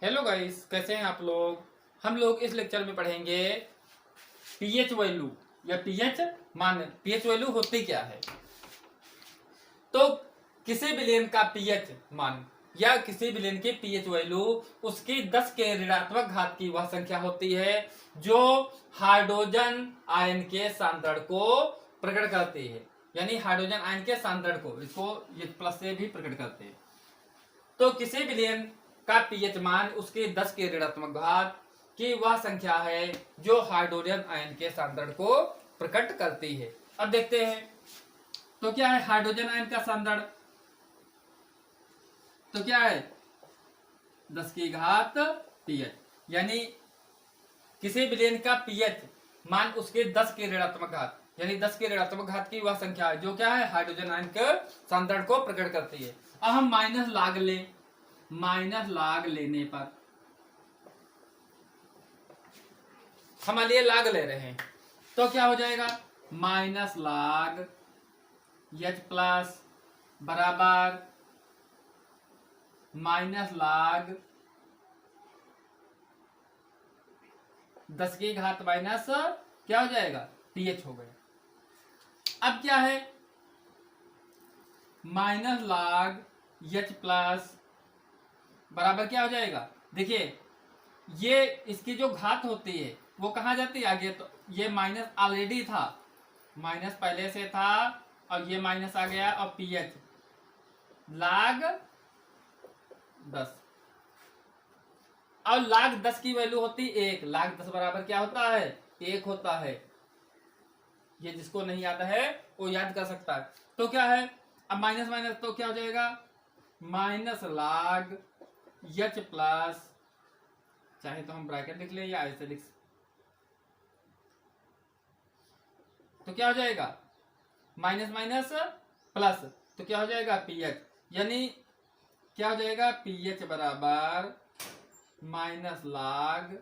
Hello guys, कैसे हैं आप लोग। हम लोग इस लेक्चर में पढ़ेंगे पीएच वैल्यू या पीएच मान। पीएच वैल्यू होती क्या है। तो किसी विलेन का पीएच मान या किसी विलेन की पीएच वैल्यू उसकी 10 के ऋणात्मक घात की वह संख्या होती है जो हाइड्रोजन आयन के सांद्रण को प्रकट करती है। यानी हाइड्रोजन आयन के सांद्रण को इसको ये प्लस से भी प्रकट करते हैं। तो किसी विलेन का पीएच मान उसके 10 के ऋणात्मक घात की वह संख्या है जो हाइड्रोजन आयन के सांद्रण को प्रकट करती है। अब देखते हैं तो क्या है हाइड्रोजन आयन का सांद्रण। तो क्या है 10 की घात पीएच, यानी किसी विलेन का पीएच मान उसके 10 के ऋणात्मक घात यानी 10 के ऋणात्मक घात की वह संख्या है जो क्या है हाइड्रोजन आयन के सांद्रण को प्रकट करती है। अब हम माइनस लाग लेने पर हम लिए लाग ले रहे हैं तो क्या हो जाएगा माइनस लाग एच प्लस बराबर माइनस लाग 10 की घात माइनस क्या हो जाएगा पीएच हो गया। अब क्या है माइनस लाग एच प्लस बराबर क्या हो जाएगा। देखिए ये इसकी जो घात होती है वो कहाँ जाती है आगे। तो ये माइनस ऑलरेडी था, माइनस पहले से था और ये माइनस आ गया और पीएच लाग 10 और लाग 10 की वैल्यू होती 1। लाग 10 बराबर क्या होता है 1 होता है। ये जिसको नहीं याद है वो याद कर सकता है। तो क्या है अब माइनस माइनस तो क्या हो जाएगा माइनस लाग एच प्लस, चाहे तो हम ब्रैकेट लिख ले या ऐसे लिख, तो क्या हो जाएगा माइनस माइनस प्लस तो क्या हो जाएगा पीएच, यानी क्या हो जाएगा पीएच बराबर माइनस लाग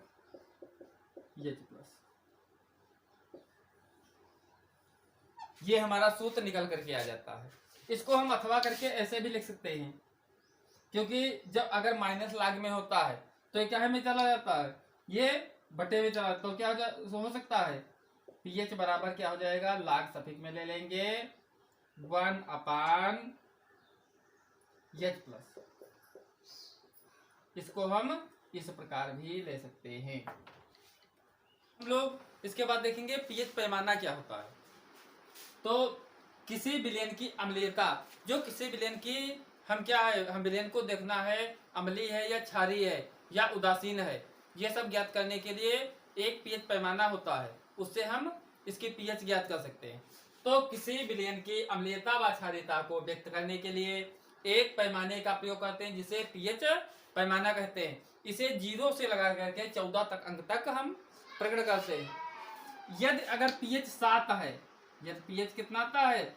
एच प्लस। ये हमारा सूत्र निकल करके आ जाता है। इसको हम अथवा करके ऐसे भी लिख सकते हैं क्योंकि जब अगर माइनस लाग में होता है तो क्या है में चला जाता है ये बटे में चला, तो क्या हो सकता है पीएच बराबर क्या हो जाएगा लाग सफिक्स में ले लेंगे 1/एच प्लस। इसको हम इस प्रकार भी ले सकते हैं। हम लोग इसके बाद देखेंगे पीएच पैमाना क्या होता है। तो किसी विलेन की अम्लीयता, जो किसी विलेन की हम क्या है हम विलेन को देखना है अम्लीय है या क्षारीय है या उदासीन है, ये सब ज्ञात करने के लिए एक पीएच पैमाना होता है, उससे हम इसकी पीएच ज्ञात कर सकते हैं। तो किसी विलेन की अम्लीयता व क्षारीयता को व्यक्त करने के लिए एक पैमाने का प्रयोग करते हैं जिसे पीएच पैमाना कहते हैं। इसे 0 से लगा करके 14 तक अंक तक हम प्रकट करते हैं। यदि अगर पीएच 7 है, यदि पीएच कितना आता है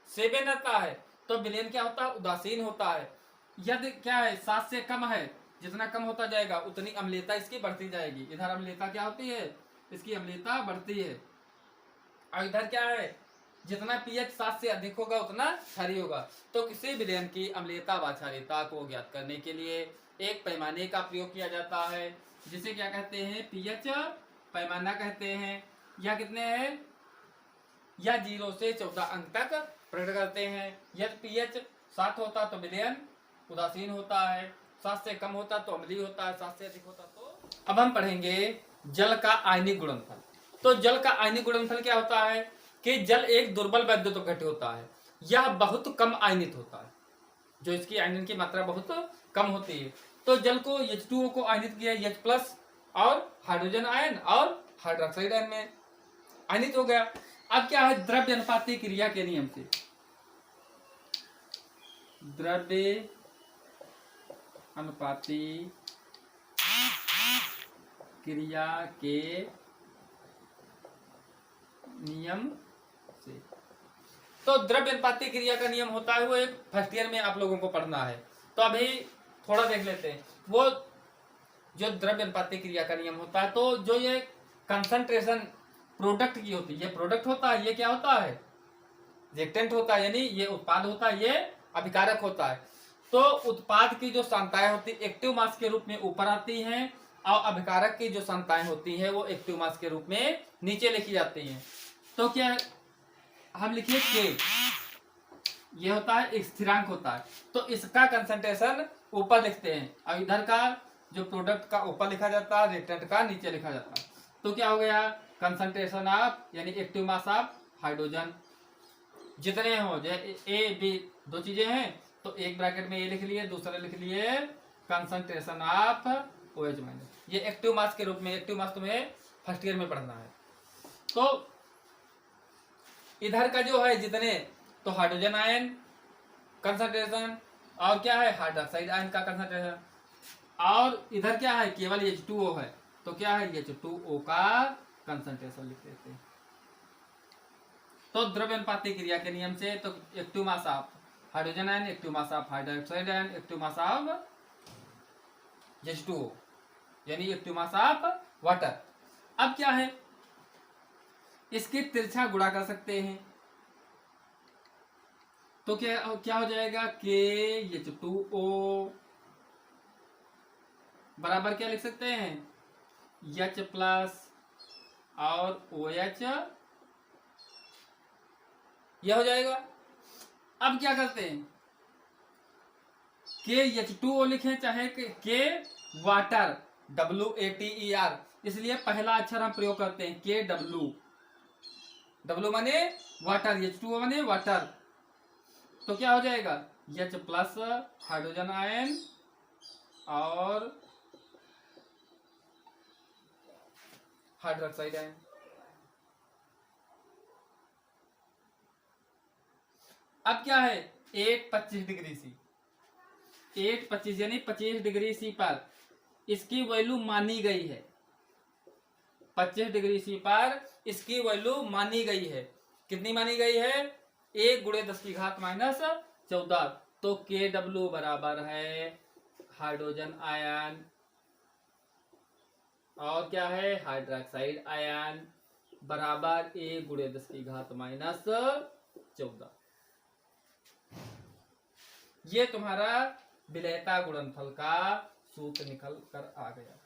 7 आता है तो विलेन क्या होता है उदासीन होता है। यदि क्या है 7 से कम है, जितना कम होता जाएगा उतनी अम्लीयता इसकी बढ़ती जाएगी। इधर अम्लीयता क्या होती है इसकी अम्लीयता बढ़ती है और इधर क्या है जितना पीएच 7 से अधिक होगा उतना क्षारीय होगा। तो किसी विलेन की अम्लीयता व क्षारीयता को ज्ञात करने के लिए एक पैमाने का प्रयोग किया जाता है जिसे क्या कहते हैं पीएच पैमाना कहते हैं। या कितने हैं या 0 से 14 अंक तक प्रकट करते हैं। यदि पीएच 7 होता तो विलेन उदासीन होता है, 7 से कम होता तो अम्लीय होता है, 7 से अधिक होता तो। अब हम पढ़ेंगे जल का आयनिक गुणनफल। तो जल का आयनिक गुणनफल क्या होता है कि जल एक दुर्बल वैद्युत घटक होता है, यह बहुत कम आयनित होता है, जो इसकी आयनन की मात्रा बहुत कम होती है। तो जल को H2O को आयनित किया H प्लस और हाइड्रोजन आयन और हाइड्रोक्साइड आयन में आयनित हो गया। अब क्या है द्रव्य अनुपाती क्रिया के नियम से, द्रव्य अनुपाती क्रिया के नियम से। तो द्रव्य अनुपाती क्रिया का नियम होता है वो एक फर्स्ट ईयर में आप लोगों को पढ़ना है। तो अभी थोड़ा देख लेते हैं वो जो द्रव्य अनुपाती क्रिया का नियम होता है। तो जो ये कंसंट्रेशन प्रोडक्ट की होती है, ये प्रोडक्ट होता है, ये क्या होता है रिएक्टेंट होता है, यानी ये उत्पाद होता है, ये अभिकारक होता है। तो उत्पाद की जो सांताएं होती एक्टिव मास के रूप में ऊपर आती हैं और अभिकारक की जो सांताएं होती है वो एक्टिव मास के रूप में नीचे लिखी जाती हैं। तो क्या हम लिखिए के, ये होता है एक स्थिरांक होता है, तो इसका कंसंट्रेशन ऊपर लिखते हैं और इधर का जो प्रोडक्ट का ऊपर लिखा जाता है, रिएक्टेंट का नीचे लिखा जाता है। तो क्या हो गया, कंसंट्रेशन ऑफ यानी एक्टिव मास ऑफ हाइड्रोजन जितने हो, जैसे ए बी दो चीजें हैं तो एक ब्रैकेट में ए लिख लिए, दूसरा लिख लिए कंसंट्रेशन ऑफ OH माइनस। ये एक्टिव मास के रूप में, एक्टिव मास तुम्हें फर्स्ट ईयर में पढ़ना है। तो इधर का जो है जितने, तो हाइड्रोजन आयन कंसंट्रेशन और क्या है हाइड्रोक्साइड आयन का कंसंट्रेशन, और इधर क्या है केवल H2O है, तो क्या है H2O का कंसंट्रेशन लिख देते हैं। तो द्रव्यनुपाती क्रिया के नियम से तो active mass of hydrogen ion, active mass of hydroxide ion, active mass of H2O यानी एक्टिव मास ऑफ वाटर। अब क्या है, इसकी तिरछा गुणा कर सकते हैं, तो क्या हो जाएगा KH2O बराबर क्या लिख सकते हैं H प्लस और OH, यह हो जाएगा। अब क्या करते हैं, KH2O लिखें चाहे के वाटर WATER, इसलिए पहला अक्षर हम प्रयोग करते हैं KW, W माने वाटर, H2O माने वाटर, तो क्या हो जाएगा H प्लस हाइड्रोजन आयन और हाइड्रोक्साइड आयन। अब क्या है 825 डिग्री सी, 825 यानी 25 डिग्री सी पर इसकी वैल्यू मानी गई है, 25 डिग्री सी पर इसकी वैल्यू मानी गई है। कितनी मानी गई है, 1 × 10⁻⁻14। तो KW बराबर है हाइड्रोजन आयन और क्या है हाइड्रोक्साइड आयन बराबर 1 × 10⁻⁻14। ये तुम्हारा विलेयता गुणनफल का सूत्र निकल कर आ गया।